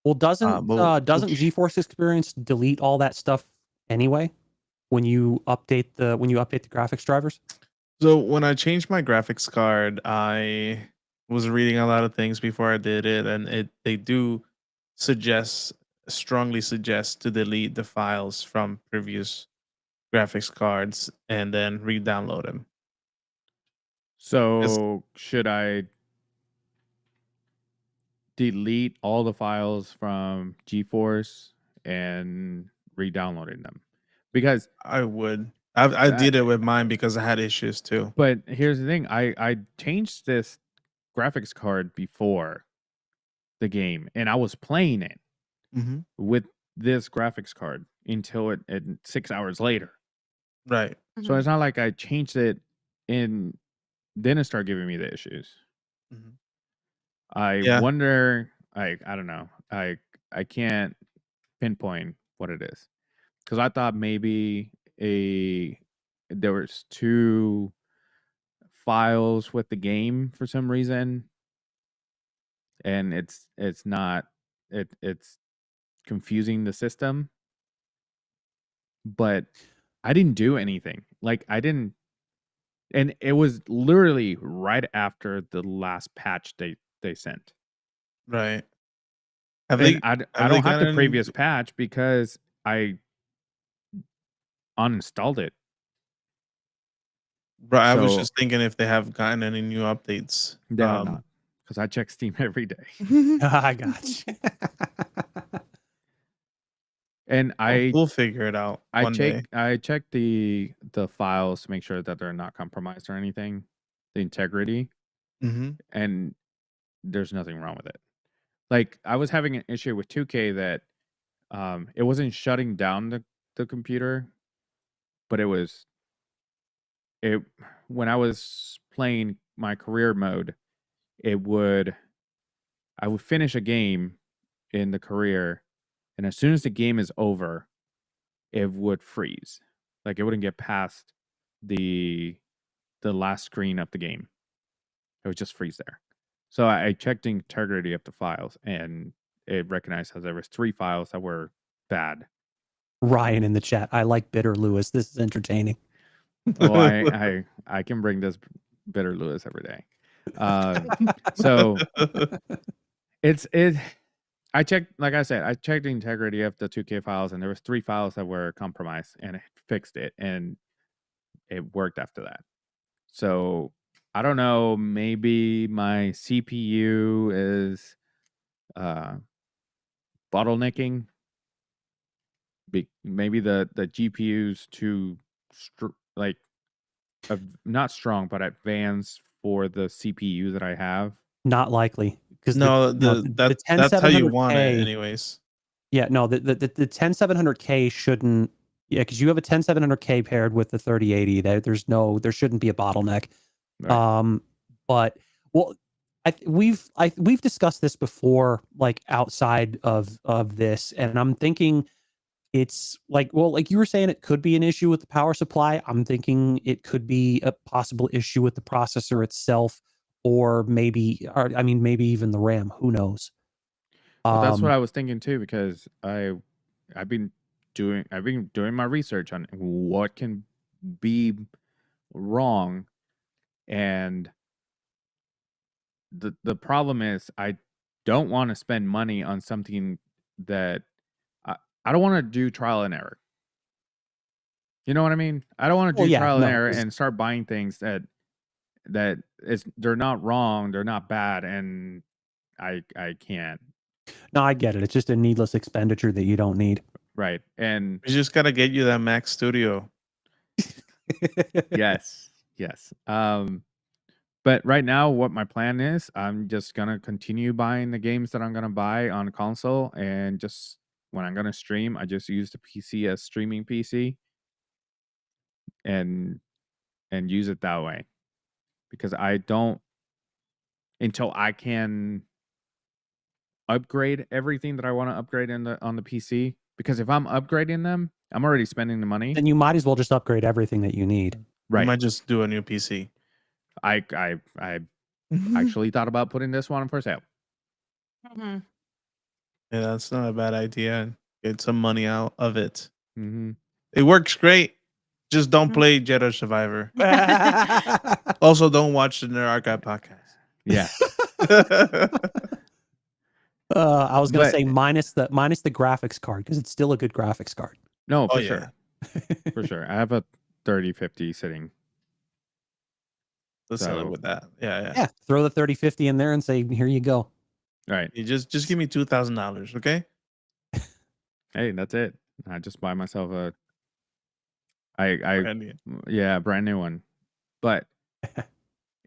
Well, doesn't GeForce Experience delete all that stuff anyway when you update the graphics drivers? So when I changed my graphics card, I was reading a lot of things before I did it, and they do strongly suggest to delete the files from previous graphics cards and then re-download them. So should I delete all the files from GeForce and re-downloading them? Because I would. I did it with mine because I had issues too. But here's the thing: I changed this graphics card before the game, and I was playing it Mm-hmm. with this graphics card until it 6 hours later. Right. So it's not like I changed it and then it started giving me the issues. Mhm. I wonder. I don't know. I can't pinpoint what it is, because I thought maybe there was 2 files with the game for some reason, and it's not it's confusing the system. But I didn't do anything. Like, I didn't, and it was literally right after the last patch they sent. Right. I don't have the gotten- previous patch because I uninstalled it. Right. I was So- just thinking if they have gotten any new updates. They have not, because I check Steam every day. I got you. And we'll figure it out one day. I check the files to make sure that they're not compromised or anything, the integrity, Mm-hmm. and there's nothing wrong with it. Like, I was having an issue with 2K that it wasn't shutting down the computer, but when I was playing my career mode, I would finish a game in the career, and as soon as the game is over, it would freeze. Like, it wouldn't get past the last screen of the game. It would just freeze there. So I checked the integrity of the files, and it recognized that there was 3 files that were bad. Ryan in the chat. I like Bitter Lewis. This is entertaining. Oh, I can bring this Bitter Lewis every day. So I checked, like I said, I checked the integrity of the 2K files, and there was 3 files that were compromised, and it fixed it, and it worked after that. So I don't know, maybe my CPU is bottlenecking. Maybe the GPU's too like not strong, but advanced for the CPU that I have. Not likely, because No, the that's how you want it, 10700K. anyways. Yeah, no, the 10700K shouldn't. Yeah, because you have a 10700K paired with the 3080. There shouldn't be a bottleneck. Right. But well, we've discussed this before, like outside of this, and I'm thinking it's like, well, like you were saying, it could be an issue with the power supply. I'm thinking it could be a possible issue with the processor itself, or maybe even the RAM. Who knows? Well, that's what I was thinking too, because I've been doing my research on what can be wrong, and the problem is I don't want to spend money on something that I don't want to do trial and error. You know what I mean? I don't want to Well, do yeah, trial and no, error 'cause- and start buying things that they're not wrong, they're not bad, and I can't. No, I get it. It's just a needless expenditure that you don't need. Right. And We just gotta get you that Mac Studio. yes. But right now what my plan is, I'm just gonna continue buying the games that I'm gonna buy on console, and just when I'm gonna stream, I just use the PC as streaming PC and use it that way. Because I don't, until I can upgrade everything that I want to upgrade on the PC. Because if I'm upgrading them, I'm already spending the money. Then you might as well just upgrade everything that you need. You Right. might just do a new PC. I actually thought about putting this one for sale. Mhm. Yeah, that's not a bad idea. Get some money out of it. Mm-hmm. It works great. Just don't Mhm. play Jedi Survivor. Also, don't watch the Nerd Archive podcast. Yeah. I was gonna But say minus the graphics card, because it's still a good graphics card. no, for Oh, yeah. sure. For sure. I have a 3050 sitting. Let's sell it So- with that. Yeah. Yeah, throw the 3050 in there and say, here you go. Right. You just give me $2,000, okay? Hey, that's it. I just buy myself a Brand new. yeah, brand new one. But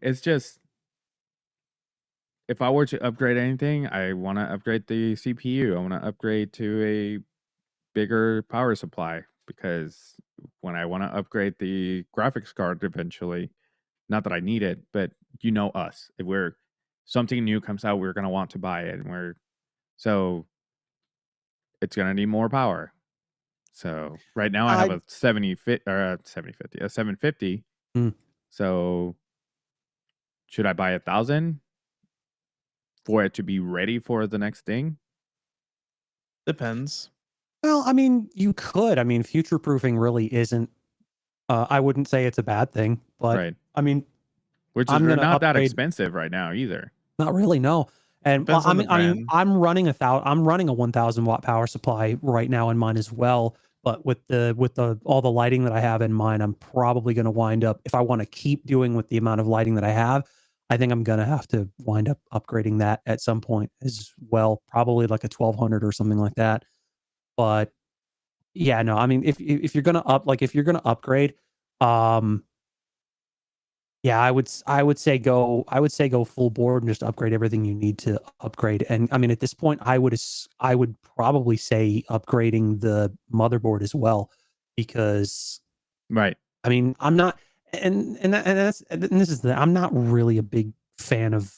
it's just, if I were to upgrade anything, I want to upgrade the CPU. I want to upgrade to a bigger power supply, because when I want to upgrade the graphics card eventually, not that I need it, but you know us. If something new comes out, we're going to want to buy it, and so it's going to need more power. So right now I have a 750. Mm. So should I buy 1,000 for it to be ready for the next thing? Depends. Well, I mean, you could. I mean, future proofing really isn't. I wouldn't say it's a bad thing, but Right. I mean, Which is I'm they're gonna not that upgrade- expensive right now either. not really, no. And well, Depends on the brand. I'm running a 1,000 watt power supply right now in mine as well. But with all the lighting that I have in mine, I'm probably going to wind up, if I want to keep doing with the amount of lighting that I have, I think I'm going to have to wind up upgrading that at some point as well, probably like a 1200 or something like that. But yeah, no, I mean, if you're going to upgrade, yeah, I would say go full board and just upgrade everything you need to upgrade. And I mean, at this point, I would probably say upgrading the motherboard as well, because Right. I mean, I'm not, and I'm not really a big fan of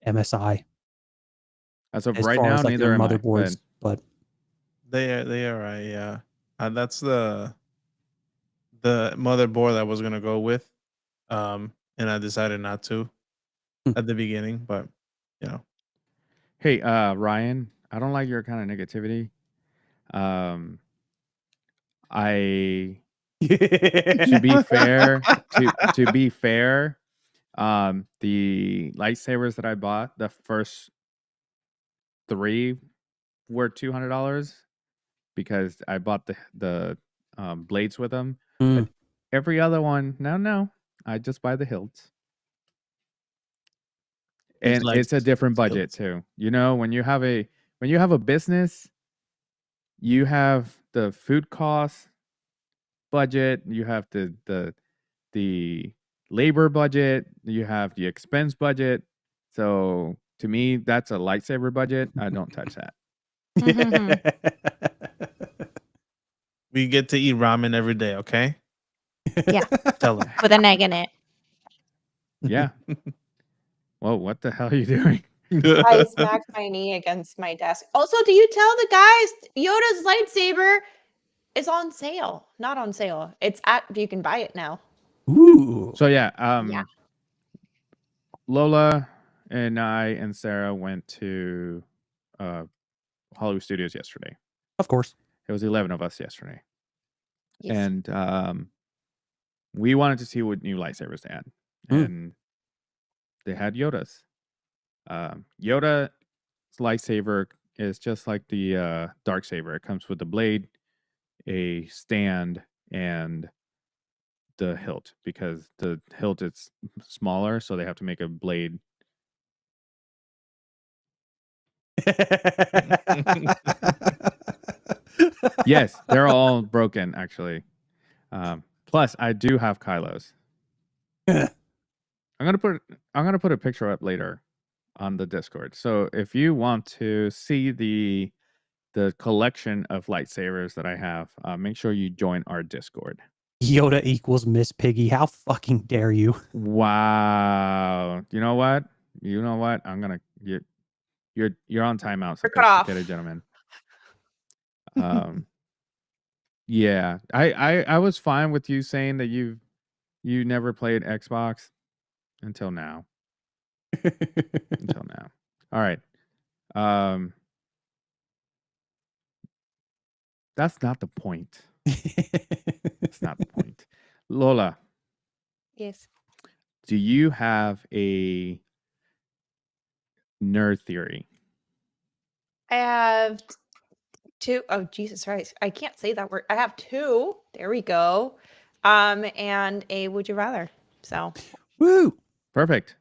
MSI As of as right far now, as like neither their am I. motherboards, but They are right, yeah. That's the motherboard I was gonna go with. And I decided not to at the beginning, but you know. Hey, Ryan, I don't like your kind of negativity. I to be fair, to be fair, the lightsabers that I bought, the first 3 were $200 because I bought the blades with them. Mm. But every other one, no, I just buy the hilts. He And likes it's a different hilts. budget too. You know, when you have a when you have a business, you have the food costs budget, you have the labor budget, you have the expense budget. So to me, that's a lightsaber budget. I don't touch that. We get to eat ramen every day, okay? Yeah. Tell them. With an egg in it. Yeah. Well, what the hell are you doing? I smacked my knee against my desk. Also, do you tell the guys Yoda's lightsaber is on sale? Not on sale. It's at you can buy it now. Ooh. So yeah, Yeah. Lola and I and Sarah went to Hollywood Studios yesterday. Of course. It was 11 of us yesterday. Yes. And we wanted to see what new lightsabers they had. And they had Yoda's. Yoda's lightsaber is just like the dark saber. It comes with the blade, a stand, and the hilt, because the hilt is smaller, so they have to make a blade. Yes, they're all broken actually. Plus, I do have Kylo's. I'm gonna put a picture up later on the Discord. So if you want to see the collection of lightsabers that I have, make sure you join our Discord. Yoda equals Miss Piggy. How fucking dare you? Wow. You know what? I'm gonna you're on timeout, We're cut off. sophisticated gentlemen. Yeah, I was fine with you saying that you never played Xbox until now. Until now. All right. That's not the point. That's not the point. Lola, Yes. do you have a nerd theory? I have two. Oh, Jesus Christ. I can't say that word. I have two. There we go. And a would you rather. So Woo! Perfect.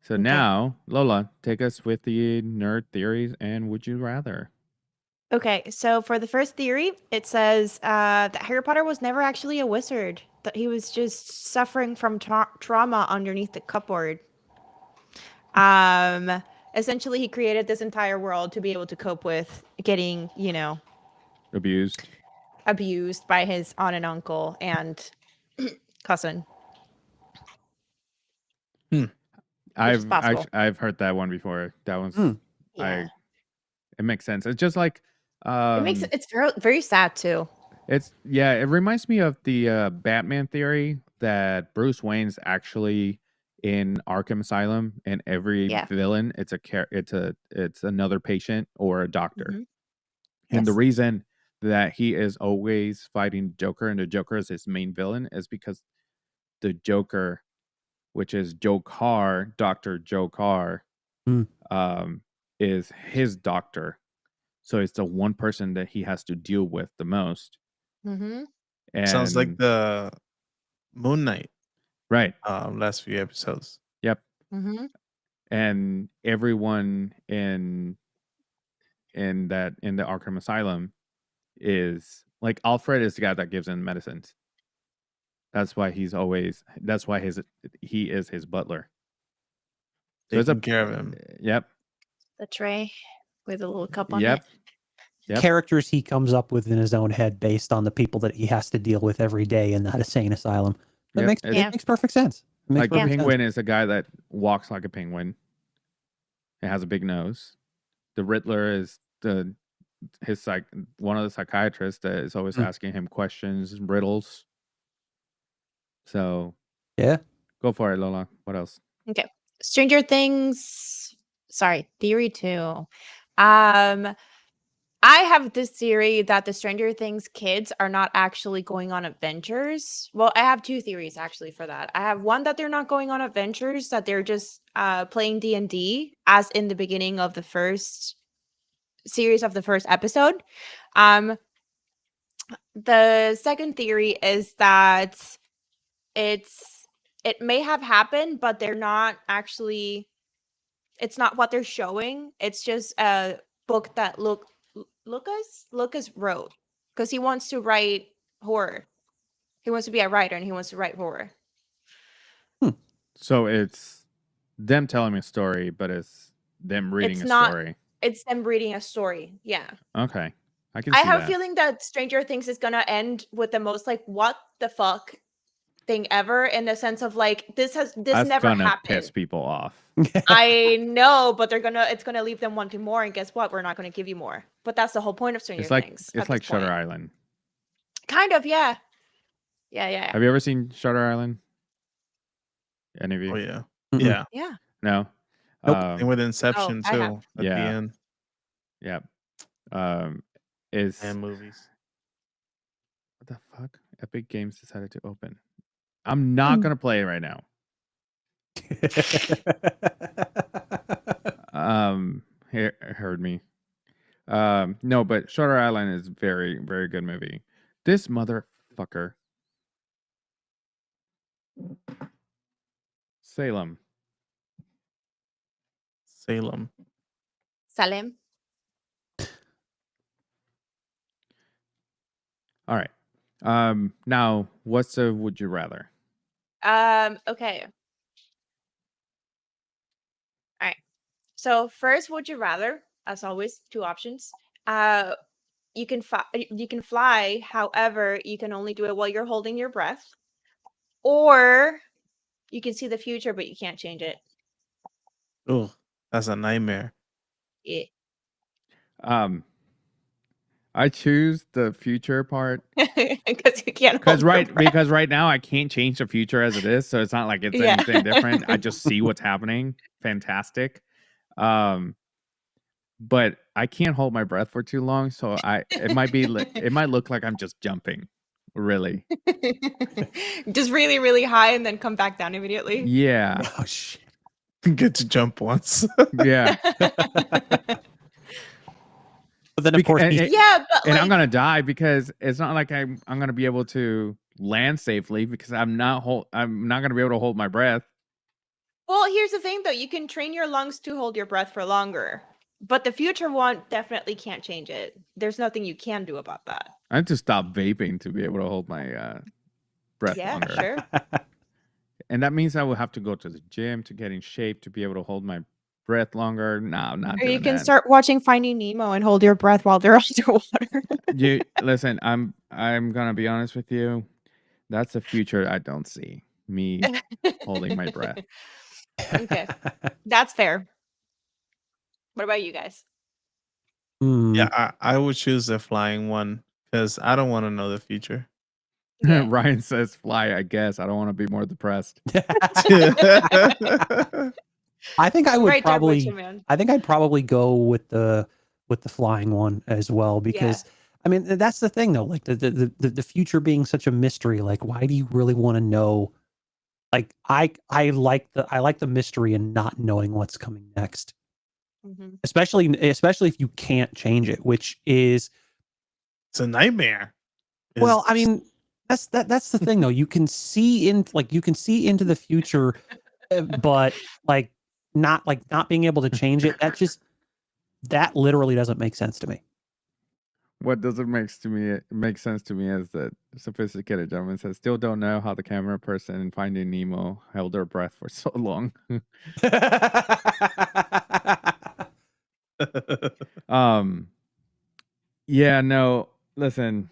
So Okay. now, Lola, take us with the nerd theories and would you rather? Okay, so for the first theory, it says that Harry Potter was never actually a wizard, that he was just suffering from trauma underneath the cupboard. Essentially, he created this entire world to be able to cope with getting, Abused. abused by his aunt and uncle and cousin. I've possible. I've heard that one before. That one's Yeah. it makes sense. It's just like It's very, very sad too. it reminds me of the Batman theory that Bruce Wayne's actually in Arkham Asylum, and every villain it's another patient or a doctor. Mhm. And the Yes. reason that he is always fighting Joker and the Joker is his main villain is because the Joker, which is Joe Carr, Dr. Joe Carr, is his doctor. So it's the one person that he has to deal with the most. Mm-hmm. And Sounds like the Moon Knight. Right. Last few episodes. Yep. Mm-hmm. And everyone in the Arkham Asylum is like Alfred is the guy that gives him medicines. That's why he is his butler. So Taking care of him. Yep. The tray with a little cup on Yep. it. Yep. Characters he comes up with in his own head based on the people that he has to deal with every day in that insane asylum. That Yep. makes perfect sense. It makes Like the perfect sense. penguin is a guy that walks like a penguin. It has a big nose. The Riddler is one of the psychiatrists that is always asking him questions and riddles. So yeah, go for it, Lola. What else? Okay. Stranger Things. Sorry, theory 2. I have this theory that the Stranger Things kids are not actually going on adventures. Well, I have two theories actually for that. I have one that they're not going on adventures, that they're just playing D&D as in the beginning of the first series of the first episode. The second theory is that it may have happened, but they're not actually, it's not what they're showing. It's just book that Lucas wrote, because he wants to write horror. He wants to be a writer and he wants to write horror. So it's them telling a story, but it's them reading It's a not- story. It's them reading a story. Yeah. Okay. I can I see have that. a feeling that Stranger Things is gonna end with the most like what the fuck thing ever, in the sense of like this That's never gonna happened. piss people off. I know, but it's gonna leave them wanting more, and guess what? We're not gonna give you more. But that's the whole point of Stranger Things. It's like Shutter Island. Kind of, yeah. Yeah. Have you ever seen Shutter Island? Any of you? Oh yeah. Mm-mm. Yeah. Yeah. No. Nope. And with Inception I have. too at the Yeah. end. Yeah. Is And movies. what the fuck? Epic Games decided to open. I'm not gonna play it right now. Heard me. No, but Shutter Island is very, very good movie. This motherfucker. Salem. Salem. Salem. All right. Now what's the would you rather? Okay. All right. So first, would you rather? As always, two options. You can fly. However, you can only do it while you're holding your breath, or you can see the future, but you can't change it. Oh, that's a nightmare. Yeah. I choose the future part Because you can't. because hold your breath. right now I can't change the future as it is, so it's not like it's Yeah. anything different. I just see what's happening. Fantastic. But I can't hold my breath for too long, so it might look like I'm just jumping. Really. Just really, really high and then come back down immediately. Yeah. Oh shit. Get to jump once. Yeah. But then of course Yeah, but And like, I'm gonna die because it's not like I'm gonna be able to land safely because I'm not gonna be able to hold my breath. well, here's the thing though, you can train your lungs to hold your breath for longer. But the future one definitely can't change it. There's nothing you can do about that. I have to stop vaping to be able to hold my breath Yeah, longer. sure. And that means I will have to go to the gym to get in shape to be able to hold my breath longer. No, I'm not Or doing you can that. start watching Finding Nemo and hold your breath while they're underwater. You listen, I'm gonna be honest with you. That's a future I don't see. Me holding my breath. Okay. That's fair. What about you guys? Yeah, I would choose the flying one because I don't want to know the future. Yeah. Ryan says fly, I guess. I don't want to be more depressed. I think I would Right there with probably you, man. I think I'd probably go with the flying one as well because I mean that's the thing though, like the future being such a mystery, like why do you really want to know? Like I like the mystery and not knowing what's coming next. Mhm. Especially if you can't change it, which is It's a nightmare. well, I mean, that's the thing though. You can see into the future, but like not being able to change it. That literally doesn't make sense to me. What doesn't make sense to me is that sophisticated gentleman says still don't know how the camera person in Finding Nemo held their breath for so long. Yeah, no, listen.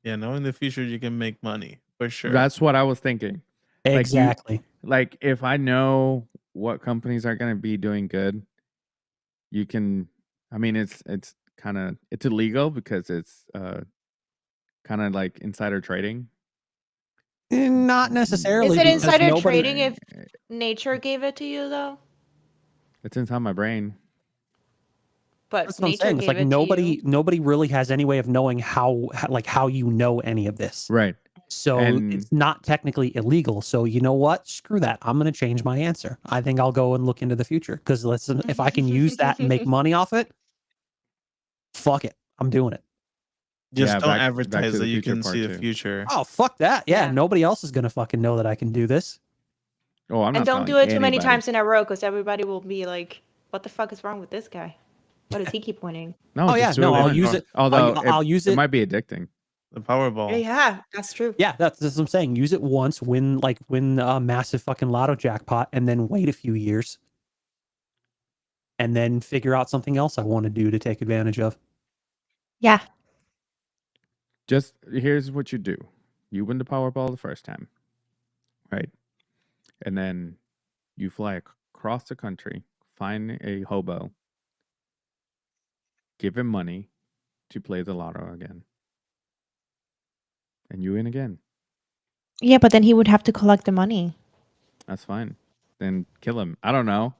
Yeah, knowing the future, you can make money for sure. That's what I was thinking. Exactly. Like if I know what companies are going to be doing good, you can. I mean, it's illegal because it's kind of like insider trading. Not necessarily. Is it because insider nobody- trading if nature gave it to you though? It's inside my brain. But That's what I'm nature saying. It's gave like it to you. nobody really has any way of knowing how you know any of this. Right. So And- it's not technically illegal. So you know what? Screw that. I'm going to change my answer. I think I'll go and look into the future because listen, if I can use that and make money off it, fuck it. I'm doing it. Just Yeah, don't back advertise to that the you future can part see the too. future. Oh, fuck that. Yeah. Yeah. Nobody else is going to fucking know that I can do this. Oh, I'm not And don't do telling it too many anybody. times in a row because everybody will be like What the fuck is wrong with this guy? Why does he keep winning? No, Oh, yeah, just do no, it I'll once. use it. Although I'll use it. It might be addicting. The Powerball. Yeah, that's true. Yeah, that's what I'm saying. Use it once, win a massive fucking lotto jackpot, and then wait a few years, and then figure out something else I want to do to take advantage of. Yeah. Just here's what you do: you win the Powerball the first time, right? And then you fly across the country, find a hobo, give him money to play the lotto again, and you win again. Yeah, but then he would have to collect the money. That's fine. Then kill him. I don't know.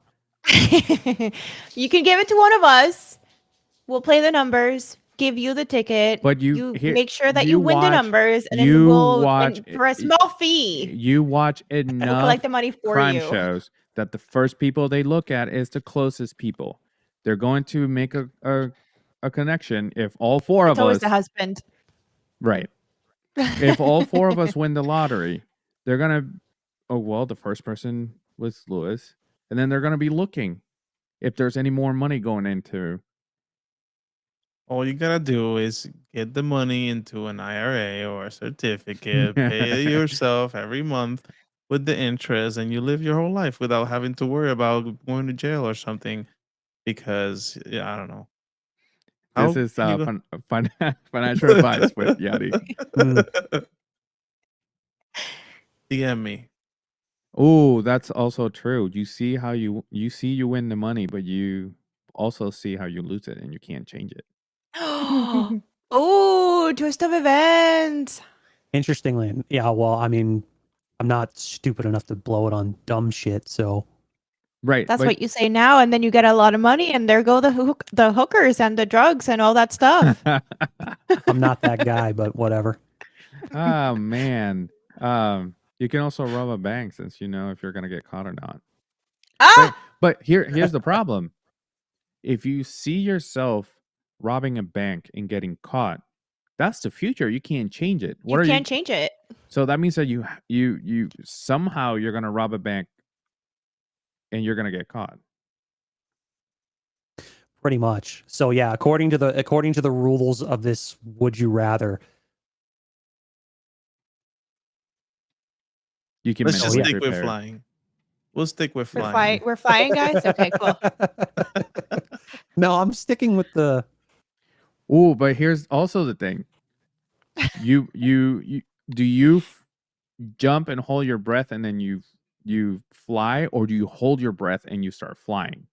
You can give it to one of us. We'll play the numbers, give you the ticket. But you make sure that you you win the watch- numbers, and then you we'll watch- and for a small fee, You watch we'll enough collect the money for crime you. shows that the first people they look at is the closest people. They're going to make a connection if all four It's of always us the husband. right. If all four of us win the lottery, they're gonna the first person was Lewis, and then they're gonna be looking if there's any more money going into. All you gotta do is get the money into an IRA or a certificate, pay it yourself every month with the interest, and you live your whole life without having to worry about going to jail or something. Because I don't know. This How is can you go- financial advice with Yadi. DM me. Oh, that's also true. You see how you win the money, but you also see how you lose it, and you can't change it. Oh, twist of events. Interestingly, yeah. Well, I mean, I'm not stupid enough to blow it on dumb shit. So Right. That's what you say now, and then you get a lot of money, and there go the hookers and the drugs and all that stuff. I'm not that guy, but whatever. Oh man. You can also rob a bank since you know if you're gonna get caught or not. Ah, But here's the problem. If you see yourself robbing a bank and getting caught, that's the future. You can't change it. you can't change it. So that means that you somehow you're gonna rob a bank and you're gonna get caught. Pretty much. So yeah, according to the rules of this would you rather, You can Let's just mentally stick with prepare. flying. We'll stick with We're flying. We're flying, guys. Okay, cool. No, I'm sticking with the Oh, but here's also the thing. You do you jump and hold your breath and then you fly, or do you hold your breath and you start flying?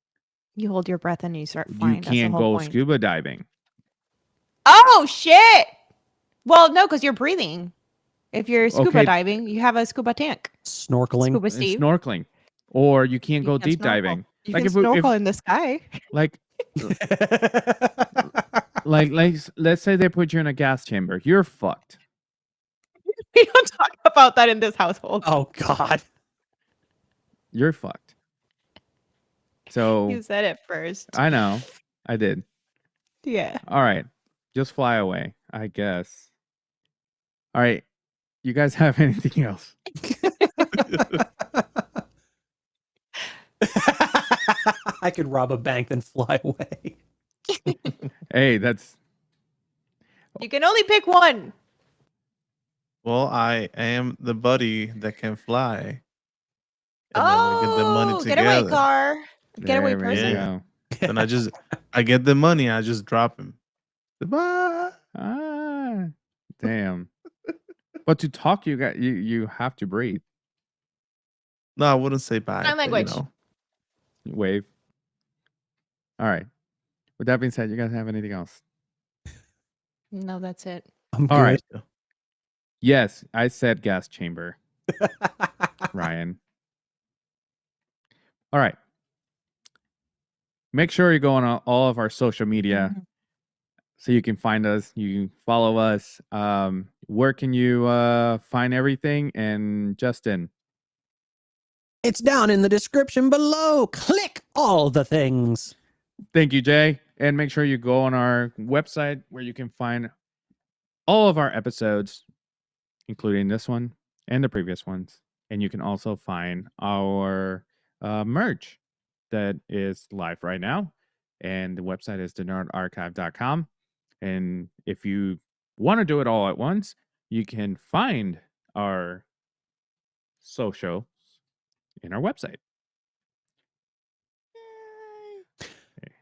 You hold your breath and you start flying. You That's the can't whole go point. scuba diving. Oh shit! Well, no, because you're breathing. If you're scuba Okay. diving, you have a scuba tank. snorkeling. Scuba And Steve. snorkeling, or you can't You go can deep snorkel. diving. You Like can if we- snorkel in the sky. Like let's say they put you in a gas chamber, you're fucked. We don't talk about that in this household. Oh God. You're fucked. So You said it first. I know, I did. Yeah. All right, just fly away, I guess. All right, you guys have anything else? I could rob a bank then fly away. Hey, that's You can only pick one. Well, I am the buddy that can fly. And then we get the money Oh, together. getaway car. Getaway there we person. Yeah. go. Then I get the money, I just drop him. Goodbye. Ah, damn. But to talk, you have to breathe. No, I wouldn't say bye. Sign but, language. Wave. All right. With that being said, you guys have anything else? No, that's it. I'm All good. right. Yes, I said gas chamber, Ryan. All right. Make sure you go on all of our social media Mhm. so you can find us. You can follow us. Where can you find everything? And Justin. It's down in the description below. Click all the things. Thank you, Jay. And make sure you go on our website where you can find all of our episodes, including this one and the previous ones. And you can also find our merch that is live right now. And the website is thenerdarchive.com. And if you want to do it all at once, you can find our social in our website.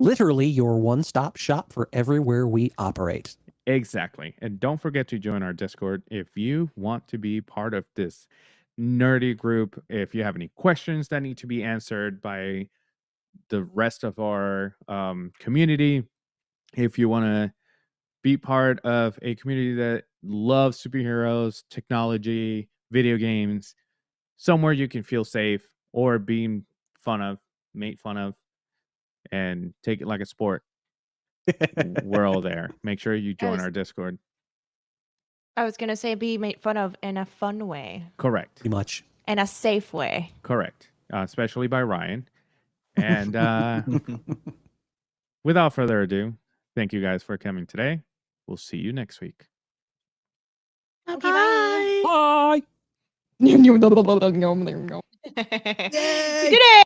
Literally your one-stop shop for everywhere we operate. Exactly. And don't forget to join our Discord if you want to be part of this nerdy group. If you have any questions that need to be answered by the rest of our community, if you want to be part of a community that loves superheroes, technology, video games, somewhere you can feel safe or being made fun of, and take it like a sport. We're all there. Make sure you join our Discord. I was gonna say be made fun of in a fun way, Correct. Pretty much. in a safe way. Correct. Especially by Ryan. And without further ado, thank you guys for coming today. We'll see you next week. Okay, bye. Bye. You did it!